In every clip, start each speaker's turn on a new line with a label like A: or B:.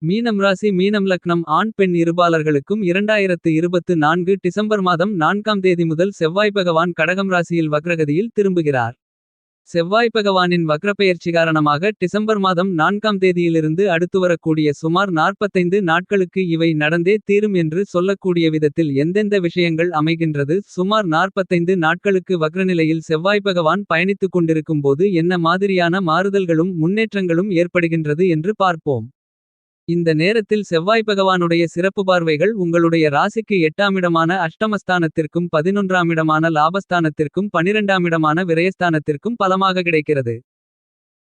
A: மீனம் ராசி மீனம் லக்னம் ஆண் பெண் இருபாலர்களுக்கும் 2024 டிசம்பர் மாதம் 4ஆம் தேதி முதல் செவ்வாய் பகவான் கடகம் ராசியில் வக்ரகதியில் திரும்புகிறார். செவ்வாய் பகவானின் வக்ரப்பெயர்ச்சி காரணமாக டிசம்பர் மாதம் 4ஆம் தேதியிலிருந்து அடுத்து வரக்கூடிய சுமார் 45 நாட்களுக்கு இவை நடந்தே தீரும் என்று சொல்லக்கூடிய விதத்தில் எந்தெந்த விஷயங்கள் அமைகின்றது. சுமார் 45 நாட்களுக்கு வக்ரநிலையில் செவ்வாய் பகவான் பயணித்துக் கொண்டிருக்கும் போது என்ன மாதிரியான மாறுதல்களும் முன்னேற்றங்களும் ஏற்படுகின்றது என்று பார்ப்போம். இந்த நேரத்தில் செவ்வாய் பகவானுடைய சிறப்பு பார்வைகள் உங்களுடைய ராசிக்கு 8ஆம் இடமான அஷ்டமஸ்தானத்திற்கும் 11ஆம் இடமான லாபஸ்தானத்திற்கும் 12ஆம் இடமான விரயஸ்தானத்திற்கும் பலமாக கிடைக்கிறது.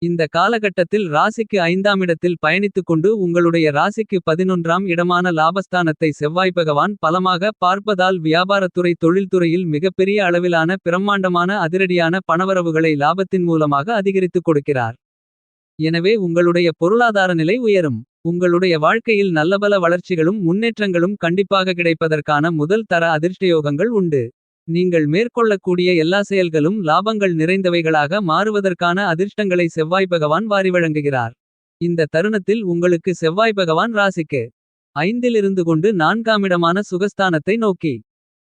A: இந்த காலகட்டத்தில் ராசிக்கு 5ஆம் இடத்தில் பயணித்துக் கொண்டு உங்களுடைய ராசிக்கு 11ஆம் இடமான லாபஸ்தானத்தை செவ்வாய் பகவான் பலமாக பார்ப்பதால் வியாபாரத்துறை தொழில்துறையில் மிகப்பெரிய அளவிலான பிரம்மாண்டமான அதிரடியான பணவரவுகளை லாபத்தின் மூலமாக அதிகரித்துக் கொடுக்கிறார். எனவே உங்களுடைய பொருளாதார நிலை உயரும். உங்களுடைய வாழ்க்கையில் நல்லபல வளர்ச்சிகளும் முன்னேற்றங்களும் கண்டிப்பாக கிடைப்பதற்கான முதல் தர அதிர்ஷ்டயோகங்கள் உண்டு. நீங்கள் மேற்கொள்ளக்கூடிய எல்லா செயல்களும் லாபங்கள் நிறைந்தவைகளாக மாறுவதற்கான அதிர்ஷ்டங்களை செவ்வாய் பகவான் வாரி வழங்குகிறார். இந்த தருணத்தில் உங்களுக்கு செவ்வாய் பகவான் ராசிக்கு 5இல் இருந்து கொண்டு 4ஆம் இடமான சுகஸ்தானத்தை நோக்கி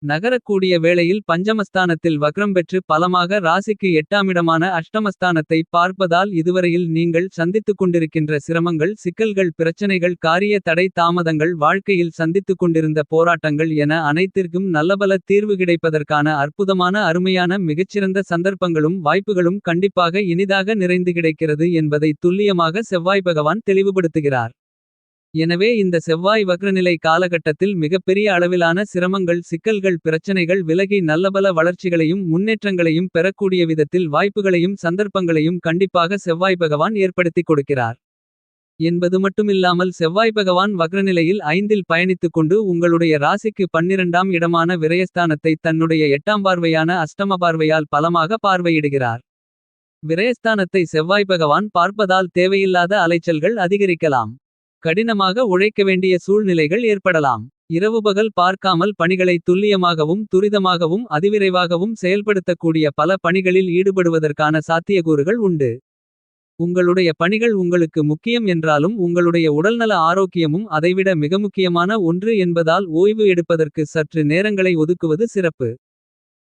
A: நகரக்கூடிய வேளையில் பஞ்சமஸ்தானத்தில் வக்ரம் பெற்று பலமாக ராசிக்கு 8ஆம் இடமான அஷ்டமஸ்தானத்தை பார்ப்பதால் இதுவரையில் நீங்கள் சந்தித்துக் கொண்டிருக்கின்ற சிரமங்கள் சிக்கல்கள் பிரச்சனைகள் காரிய தடை தாமதங்கள் வாழ்க்கையில் சந்தித்துக் கொண்டிருந்த போராட்டங்கள் என அனைத்திற்கும் நல்லபல தீர்வு கிடைப்பதற்கான அற்புதமான அருமையான மிகச்சிறந்த சந்தர்ப்பங்களும் வாய்ப்புகளும் கண்டிப்பாக இனிதாக நிறைந்து கிடைக்கிறது என்பதை துல்லியமாக செவ்வாய் பகவான் தெளிவுபடுத்துகிறார். எனவே இந்த செவ்வாய் வக்ரநிலை காலகட்டத்தில் மிகப்பெரிய அளவிலான சிரமங்கள் சிக்கல்கள் பிரச்சனைகள் விலகி நல்லபல வளர்ச்சிகளையும் முன்னேற்றங்களையும் பெறக்கூடிய விதத்தில் வாய்ப்புகளையும் சந்தர்ப்பங்களையும் கண்டிப்பாக செவ்வாய் பகவான் ஏற்படுத்திக் கொடுக்கிறார் என்பது மட்டுமில்லாமல் செவ்வாய் பகவான் வக்ரநிலையில் 5இல் பயணித்துக் கொண்டு உங்களுடைய ராசிக்கு 12ஆம் இடமான விரயஸ்தானத்தை தன்னுடைய 8ஆம் பார்வையான அஷ்டம பார்வையால் பலமாக பார்வையிடுகிறார். விரயஸ்தானத்தை செவ்வாய் பகவான் பார்ப்பதால் தேவையில்லாத அலைச்சல்கள் அதிகரிக்கலாம். கடினமாக உழைக்க வேண்டிய சூழ்நிலைகள் ஏற்படலாம். இரவு பகல் பார்க்காமல் பணிகளை துல்லியமாகவும் துரிதமாகவும் அதிவிரைவாகவும் செயல்படுத்தக்கூடிய பல பணிகளில் ஈடுபடுவதற்கான சாத்தியக்கூறுகள் உண்டு. உங்களுடைய பணிகள் உங்களுக்கு முக்கியம் என்றாலும் உங்களுடைய உடல்நல ஆரோக்கியமும் அதைவிட மிக முக்கியமான ஒன்று என்பதால் ஓய்வு எடுப்பதற்கு சற்று நேரங்களை ஒதுக்குவது சிறப்பு.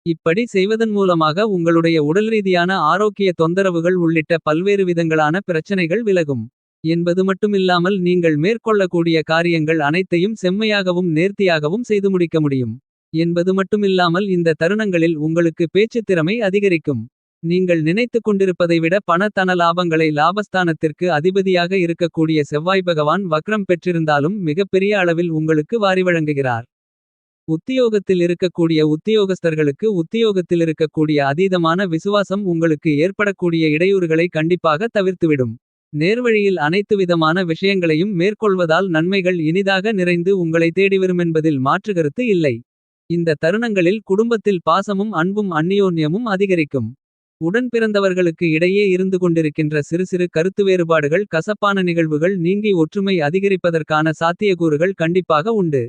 A: இப்படி செய்வதன் மூலமாக உங்களுடைய உடல்ரீதியான ஆரோக்கிய தொந்தரவுகள் உள்ளிட்ட பல்வேறு விதங்களான பிரச்சனைகள் விலகும். என்பது மட்டுமில்லாமல் நீங்கள் மேற்கொள்ளக்கூடிய காரியங்கள் அனைத்தையும் செம்மையாகவும் நேர்த்தியாகவும் செய்து முடிக்க முடியும். என்பது மட்டுமில்லாமல் இந்த தருணங்களில் உங்களுக்கு பேச்சுத் திறமை அதிகரிக்கும். நீங்கள் நினைத்துக் கொண்டிருப்பதை விட பண தன லாபங்களை லாபஸ்தானத்திற்கு அதிபதியாக இருக்கக்கூடிய செவ்வாய் பகவான் வக்ரம் பெற்றிருந்தாலும் மிகப்பெரிய அளவில் உங்களுக்கு வாரி வழங்குகிறார். உத்தியோகத்தில் இருக்கக்கூடிய உத்தியோகஸ்தர்களுக்கு உத்தியோகத்தில் இருக்கக்கூடிய அதீதமான விசுவாசம் உங்களுக்கு ஏற்படக்கூடிய இடையூறுகளை கண்டிப்பாக தவிர்த்துவிடும். நேர்வழியில் அனைத்து விதமான விஷயங்களையும் மேற்கொள்வதால் நன்மைகள் இனிதாக நிறைந்து உங்களை தேடிவருமென்பதில் மாற்றுகருத்து இல்லை. இந்த தருணங்களில் குடும்பத்தில் பாசமும் அன்பும் அந்நியோன்யமும் அதிகரிக்கும். உடன் பிறந்தவர்களுக்கு இடையே இருந்து கொண்டிருக்கின்ற சிறு சிறு கருத்து வேறுபாடுகள் கசப்பான நிகழ்வுகள் நீங்கி ஒற்றுமை அதிகரிப்பதற்கான சாத்தியக்கூறுகள் கண்டிப்பாக உண்டு.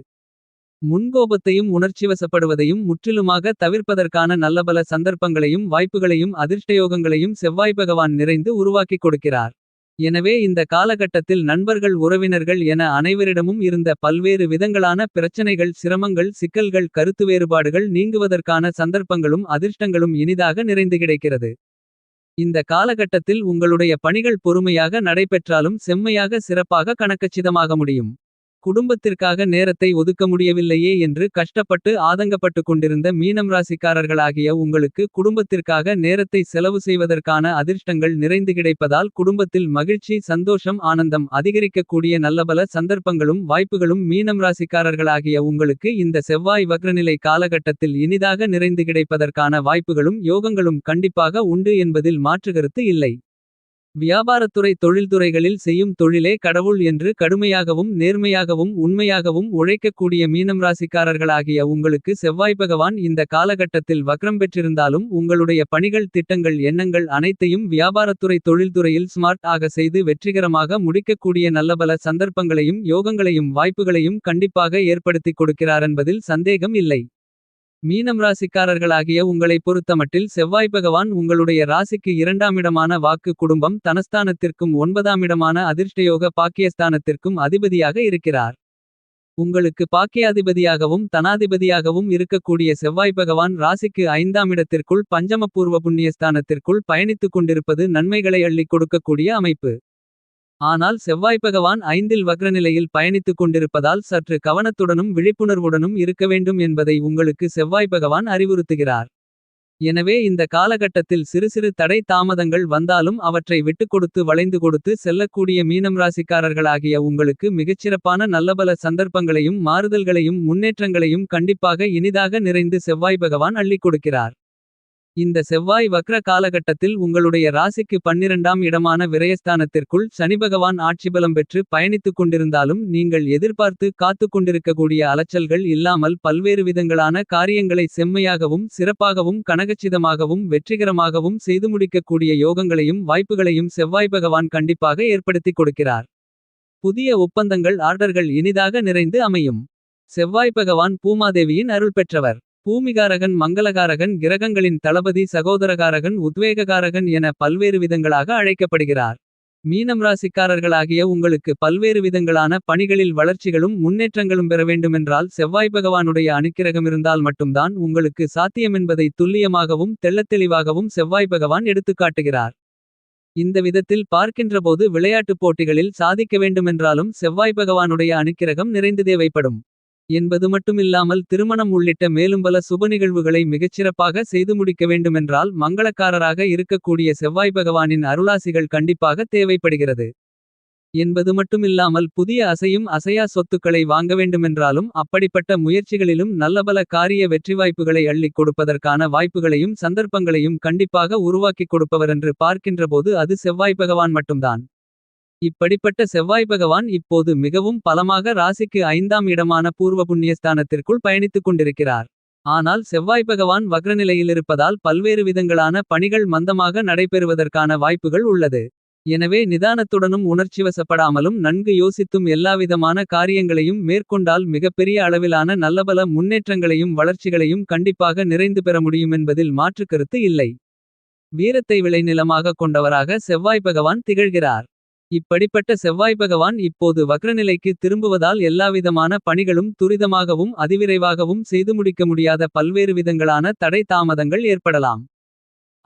A: முன்கோபத்தையும் உணர்ச்சிவசப்படுவதையும் முற்றிலுமாக தவிர்ப்பதற்கான நல்லபல சந்தர்ப்பங்களையும் வாய்ப்புகளையும் அதிர்ஷ்டயோகங்களையும் செவ்வாய் பகவான் நிறைந்து உருவாக்கிக் கொடுக்கிறார். எனவே இந்த காலகட்டத்தில் நண்பர்கள் உறவினர்கள் என அனைவரிடமும் இருந்த பல்வேறு விதங்களான பிரச்சனைகள் சிரமங்கள் சிக்கல்கள் கருத்து வேறுபாடுகள் நீங்குவதற்கான சந்தர்ப்பங்களும் அதிர்ஷ்டங்களும் இனிதாக நிறைந்து கிடைக்கிறது. இந்த காலகட்டத்தில் உங்களுடைய பணிகள் பொறுமையாக நடைபெற்றாலும் செம்மையாக சிறப்பாக கணக்கச்சிதமாக முடியும். குடும்பத்திற்காக நேரத்தை ஒதுக்க முடியவில்லையே என்று கஷ்டப்பட்டு ஆதங்கப்பட்டு கொண்டிருந்த மீனம் ராசிக்காரர்களாகிய உங்களுக்கு குடும்பத்திற்காக நேரத்தை செலவு செய்வதற்கான அதிர்ஷ்டங்கள் நிறைந்து கிடைப்பதால் குடும்பத்தில் மகிழ்ச்சி சந்தோஷம் ஆனந்தம் அதிகரிக்கக்கூடிய நல்லபல சந்தர்ப்பங்களும் வாய்ப்புகளும் மீனம் ராசிக்காரர்களாகிய உங்களுக்கு இந்த செவ்வாய் வக்ரநிலை காலகட்டத்தில் இனிதாக நிறைந்து கிடைப்பதற்கான வாய்ப்புகளும் யோகங்களும் கண்டிப்பாக உண்டு என்பதில் மாற்றுகருத்து இல்லை. வியாபாரத்துறை தொழில்துறைகளில் செய்யும் தொழிலே கடவுள் என்று கடுமையாகவும் நேர்மையாகவும் உண்மையாகவும் உழைக்கக்கூடிய மீனம் ராசிக்காரர்களாகிய உங்களுக்கு செவ்வாய் பகவான் இந்த காலகட்டத்தில் வக்ரம் பெற்றிருந்தாலும் உங்களுடைய பணிகள் திட்டங்கள் எண்ணங்கள் அனைத்தையும் வியாபாரத்துறை தொழில்துறையில் ஸ்மார்ட் ஆக செய்து வெற்றிகரமாக முடிக்கக்கூடிய நல்லபல சந்தர்ப்பங்களையும் யோகங்களையும் வாய்ப்புகளையும் கண்டிப்பாக ஏற்படுத்திக் கொடுக்கிறாரென்பதில் சந்தேகம் இல்லை. மீனம் ராசிக்காரர்களாகிய உங்களைப் பொறுத்தமட்டில் செவ்வாய் பகவான் உங்களுடைய ராசிக்கு இரண்டாமிடமான வாக்கு குடும்பம் தனஸ்தானத்திற்கும் ஒன்பதாமிடமான அதிர்ஷ்டயோக பாக்கியஸ்தானத்திற்கும் அதிபதியாக இருக்கிறார். உங்களுக்கு பாக்கியாதிபதியாகவும் தனாதிபதியாகவும் இருக்கக்கூடிய செவ்வாய் பகவான் ராசிக்கு ஐந்தாமிடத்திற்குள் பஞ்சமபூர்வ புண்ணியஸ்தானத்திற்குள் பயணித்துக் கொண்டிருப்பது நன்மைகளை அள்ளிக் கொடுக்கக்கூடிய அமைப்பு. ஆனால் செவ்வாய் பகவான் ஐந்தில் வக்ரநிலையில் பயணித்துக் கொண்டிருப்பதால் சற்று கவனத்துடனும் விழிப்புணர்வுடனும் இருக்க வேண்டும் என்பதை உங்களுக்கு செவ்வாய் பகவான் அறிவுறுத்துகிறார். எனவே இந்த காலகட்டத்தில் சிறு சிறு தடை தாமதங்கள் வந்தாலும் அவற்றை விட்டுக்கொடுத்து வளைந்து கொடுத்து செல்லக்கூடிய மீனம் ராசிக்காரர்களாகிய உங்களுக்கு மிகச்சிறப்பான நல்லபல சந்தர்ப்பங்களையும் மாறுதல்களையும் முன்னேற்றங்களையும் கண்டிப்பாக இனிதாக நிறைந்து செவ்வாய் பகவான் அள்ளிக் கொடுக்கிறார். இந்த செவ்வாய் வக்ர காலகட்டத்தில் உங்களுடைய ராசிக்கு 12ஆம் இடமான விரயஸ்தானத்திற்குள் சனிபகவான் ஆட்சிபலம் பெற்று பயணித்துக் கொண்டிருந்தாலும் நீங்கள் எதிர்பார்த்து காத்துக் கொண்டிருக்கக்கூடிய அலைச்சல்கள் இல்லாமல் பல்வேறு விதங்களான காரியங்களை செம்மையாகவும் சிறப்பாகவும் கனகச்சிதமாகவும் வெற்றிகரமாகவும் செய்து முடிக்கக்கூடிய யோகங்களையும் வாய்ப்புகளையும் செவ்வாய் பகவான் கண்டிப்பாக ஏற்படுத்திக் கொடுக்கிறார். புதிய ஒப்பந்தங்கள் ஆர்டர்கள் இனிதாக நிறைந்து அமையும். செவ்வாய் பகவான் பூமாதேவியின் அருள் பெற்றவர். பூமிகாரகன் மங்களகாரகன் கிரகங்களின் தளபதி சகோதரகாரகன் உத்வேககாரகன் என பல்வேறு விதங்களாக அழைக்கப்படுகிறார். மீனம் ராசிக்காரர்களாகிய உங்களுக்கு பல்வேறு விதங்களான பணிகளில் வளர்ச்சிகளும் முன்னேற்றங்களும் பெற வேண்டுமென்றால் செவ்வாய் பகவானுடைய அனுக்கிரகம் இருந்தால் மட்டும்தான் உங்களுக்கு சாத்தியமென்பதை துல்லியமாகவும் தெள்ளத்தெளிவாகவும் செவ்வாய் பகவான் எடுத்துக்காட்டுகிறார். இந்த விதத்தில் பார்க்கின்றபோது விளையாட்டுப் போட்டிகளில் சாதிக்க வேண்டுமென்றாலும் செவ்வாய் பகவானுடைய அனுக்கிரகம் நிறைந்து தேவைப்படும் என்பது மட்டுமில்லாமல் திருமணம் உள்ளிட்ட மேலும் பல சுப நிகழ்வுகளை மிகச்சிறப்பாக செய்து முடிக்க வேண்டுமென்றால் மங்களக்காரராக இருக்கக்கூடிய செவ்வாய் பகவானின் அருளாசிகள் கண்டிப்பாக தேவைப்படுகிறது என்பது மட்டுமில்லாமல் புதிய அசையும் அசையா சொத்துக்களை வாங்க வேண்டுமென்றாலும் அப்படிப்பட்ட முயற்சிகளிலும் நல்லபல காரிய வெற்றி வாய்ப்புகளை அள்ளிக் கொடுப்பதற்கான வாய்ப்புகளையும் சந்தர்ப்பங்களையும் கண்டிப்பாக உருவாக்கிக் கொடுப்பவரென்று பார்க்கின்றபோது அது செவ்வாய் பகவான் மட்டும்தான். இப்படிப்பட்ட செவ்வாய் பகவான் இப்போது மிகவும் பலமாக ராசிக்கு 5ஆம் இடமான பூர்வ புண்ணியஸ்தானத்திற்குள் பயணித்துக் கொண்டிருக்கிறார். ஆனால் செவ்வாய் பகவான் வக்ரநிலையிலிருப்பதால் பல்வேறு விதங்களான பணிகள் மந்தமாக நடைபெறுவதற்கான வாய்ப்புகள் உள்ளது. எனவே நிதானத்துடனும் உணர்ச்சிவசப்படாமலும் நன்கு யோசித்தும் எல்லாவிதமான காரியங்களையும் மேற்கொண்டால் மிகப்பெரிய அளவிலான நல்லபல முன்னேற்றங்களையும் வளர்ச்சிகளையும் கண்டிப்பாக நிறைந்து பெற முடியுமென்பதில் மாற்றுக்கருத்து இல்லை. வீரத்தை விளைநிலமாக கொண்டவராக செவ்வாய் பகவான் திகழ்கிறார். இப்படிப்பட்ட செவ்வாய் பகவான் இப்போது வக்ரநிலைக்கு திரும்புவதால் எல்லாவிதமான பணிகளும் துரிதமாகவும் அதிவிரைவாகவும் செய்து முடிக்க முடியாத பல்வேறு விதங்களான தடை தாமதங்கள் ஏற்படலாம்.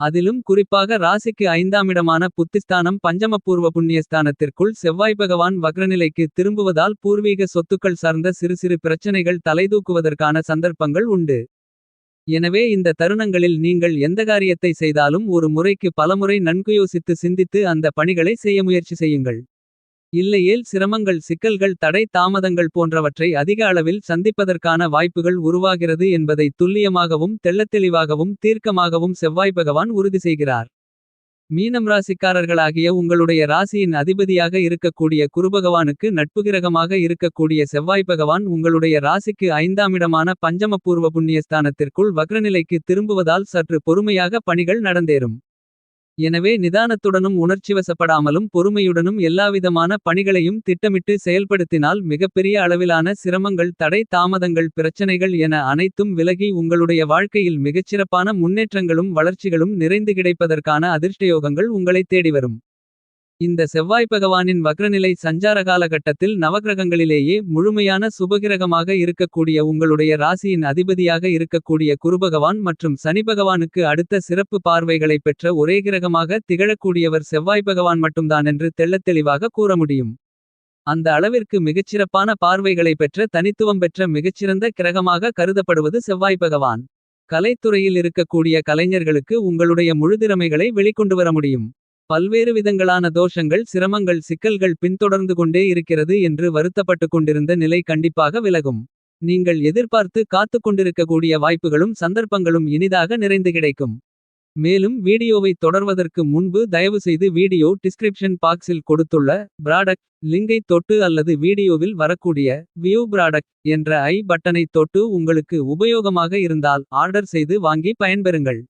A: அதிலும் குறிப்பாக ராசிக்கு 5ஆமிடமான புத்திஸ்தானம் பஞ்சமபூர்வ புண்ணியஸ்தானத்திற்குள் செவ்வாய் பகவான் வக்ரநிலைக்கு திரும்புவதால் பூர்வீக சொத்துக்கள் சார்ந்த சிறு சிறு பிரச்சனைகள் தலைதூக்குவதற்கான சந்தர்ப்பங்கள் உண்டு. எனவே இந்த தருணங்களில் நீங்கள் எந்த காரியத்தை செய்தாலும் ஒரு முறைக்கு பலமுறை நன்கு யோசித்து சிந்தித்து அந்த பணிகளை செய்ய முயற்சி செய்யுங்கள். இல்லையேல் சிரமங்கள் சிக்கல்கள் தடை தாமதங்கள் போன்றவற்றை அதிக அளவில் சந்திப்பதற்கான வாய்ப்புகள் உருவாகிறது என்பதை துல்லியமாகவும் தெள்ளத்தெளிவாகவும் தீர்க்கமாகவும் செவ்வாய் பகவான் உறுதி செய்கிறார். மீனம் ராசிக்காரர்களாகிய உங்களுடைய ராசியின் அதிபதியாக இருக்கக்கூடிய குருபகவானுக்கு நட்புகிரகமாக இருக்கக்கூடிய செவ்வாய் பகவான் உங்களுடைய ராசிக்கு 5ஆமிடமான பஞ்சமபூர்வ புண்ணியஸ்தானத்திற்குள் வக்ரநிலைக்கு திரும்புவதால் சற்று பொறுமையாக பணிகள் நடந்தேறும். எனவே நிதானத்துடனும் உணர்ச்சிவசப்படாமலும் பொறுமையுடனும் எல்லாவிதமான பணிகளையும் திட்டமிட்டு செயல்படுத்தினால் மிகப்பெரிய அளவிலான சிரமங்கள் தடை தாமதங்கள் பிரச்சனைகள் என அனைத்தும் விலகி உங்களுடைய வாழ்க்கையில் மிகச்சிறப்பான முன்னேற்றங்களும் வளர்ச்சிகளும் நிறைந்து கிடைப்பதற்கான அதிர்ஷ்டயோகங்கள் உங்களை தேடிவரும். இந்த செவ்வாய் பகவானின் வக்ரநிலை சஞ்சார காலகட்டத்தில் நவக்கிரகங்களிலேயே முழுமையான சுபகிரகமாக இருக்கக்கூடிய உங்களுடைய ராசியின் அதிபதியாக இருக்கக்கூடிய குருபகவான் மற்றும் சனி பகவானுக்கு அடுத்த சிறப்பு பார்வைகளை பெற்ற ஒரே கிரகமாக திகழக்கூடியவர் செவ்வாய் பகவான் மட்டும்தானென்று தெள்ளத்தெளிவாக கூற முடியும். அந்த அளவிற்கு மிகச்சிறப்பான பார்வைகளை பெற்ற தனித்துவம் பெற்ற மிகச்சிறந்த கிரகமாக கருதப்படுவது செவ்வாய் பகவான். கலைத்துறையில் இருக்கக்கூடிய கலைஞர்களுக்கு உங்களுடைய முழுதிறமைகளை வெளிக்கொண்டு வர முடியும். பல்வேறு விதங்களான தோஷங்கள் சிரமங்கள் சிக்கல்கள் பின்தொடர்ந்து கொண்டே இருக்கிறது என்று வருத்தப்பட்டு கொண்டிருந்த நிலை கண்டிப்பாக விலகும். நீங்கள் எதிர்பார்த்து காத்துக் கொண்டிருக்கக்கூடிய வாய்ப்புகளும் சந்தர்ப்பங்களும் இனிதாக நிறைந்து கிடைக்கும். மேலும் வீடியோவை தொடர்வதற்கு முன்பு தயவு செய்து வீடியோ டிஸ்கிரிப்ஷன் பாக்ஸில் கொடுத்துள்ள ப்ராடக்ட் லிங்கை தொட்டு அல்லது வீடியோவில் வரக்கூடிய வியூ ப்ராடக்ட் என்ற ஐ பட்டனை தொட்டு உங்களுக்கு உபயோகமாக இருந்தால் ஆர்டர் செய்து வாங்கி பயன்பெறுங்கள்.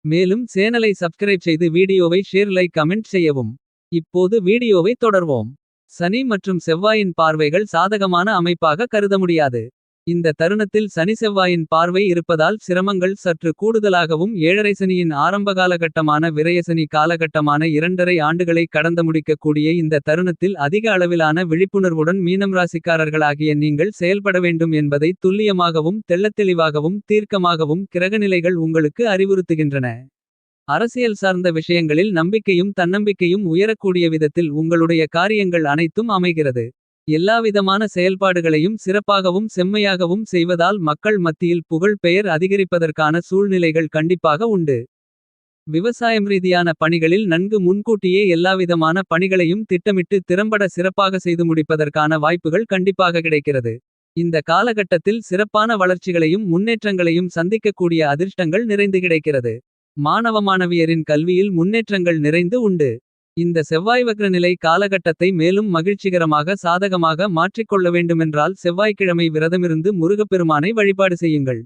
A: மேலும் சேனலை சப்ஸ்கிரைப் செய்து வீடியோவை ஷேர் லைக் கமெண்ட் செய்யவும். இப்போது வீடியோவை தொடர்வோம். சனி மற்றும் செவ்வாயின் பார்வைகள் சாதகமான அமைப்பாக கருத முடியாது. இந்த தருணத்தில் சனி செவ்வாயின் பார்வை இருப்பதால் சிரமங்கள் சற்று கூடுதலாகவும் ஏழரை சனியின் ஆரம்ப காலகட்டமான விரயசனி காலகட்டமான 2.5 ஆண்டுகளை கடந்த முடிக்கக்கூடிய இந்த தருணத்தில் அதிக அளவிலான விழிப்புணர்வுடன் மீனம் ராசிக்காரர்களாகிய நீங்கள் செயல்பட வேண்டும் என்பதை துல்லியமாகவும் தெள்ளத்தெளிவாகவும் தீர்க்கமாகவும் கிரகநிலைகள் உங்களுக்கு அறிவுறுத்துகின்றன. அரசியல் சார்ந்த விஷயங்களில் நம்பிக்கையும் தன்னம்பிக்கையும் உயரக்கூடிய விதத்தில் உங்களுடைய காரியங்கள் அனைத்தும் அமைகிறது. எல்லாவிதமான செயல்பாடுகளையும் சிறப்பாகவும் செம்மையாகவும் செய்வதால் மக்கள் மத்தியில் புகழ் பெயர் அதிகரிப்பதற்கான சூழ்நிலைகள் கண்டிப்பாக உண்டு. விவசாயம் ரீதியான பணிகளில் நன்கு முன்கூட்டியே எல்லாவிதமான பணிகளையும் திட்டமிட்டு திறம்பட சிறப்பாக செய்து முடிப்பதற்கான வாய்ப்புகள் கண்டிப்பாக கிடைக்கிறது. இந்த காலகட்டத்தில் சிறப்பான வளர்ச்சிகளையும் முன்னேற்றங்களையும் சந்திக்கக்கூடிய அதிர்ஷ்டங்கள் நிறைந்து கிடைக்கிறது. மாணவ மாணவியரின் கல்வியில் முன்னேற்றங்கள் நிறைந்து உண்டு. இந்த செவ்வாய் வக்ரநிலை காலகட்டத்தை மேலும் மகிழ்ச்சிகரமாக சாதகமாக மாற்றிக்கொள்ள வேண்டுமென்றால் செவ்வாய்க்கிழமை விரதமிருந்து முருகப்பெருமானை வழிபாடு செய்யுங்கள்.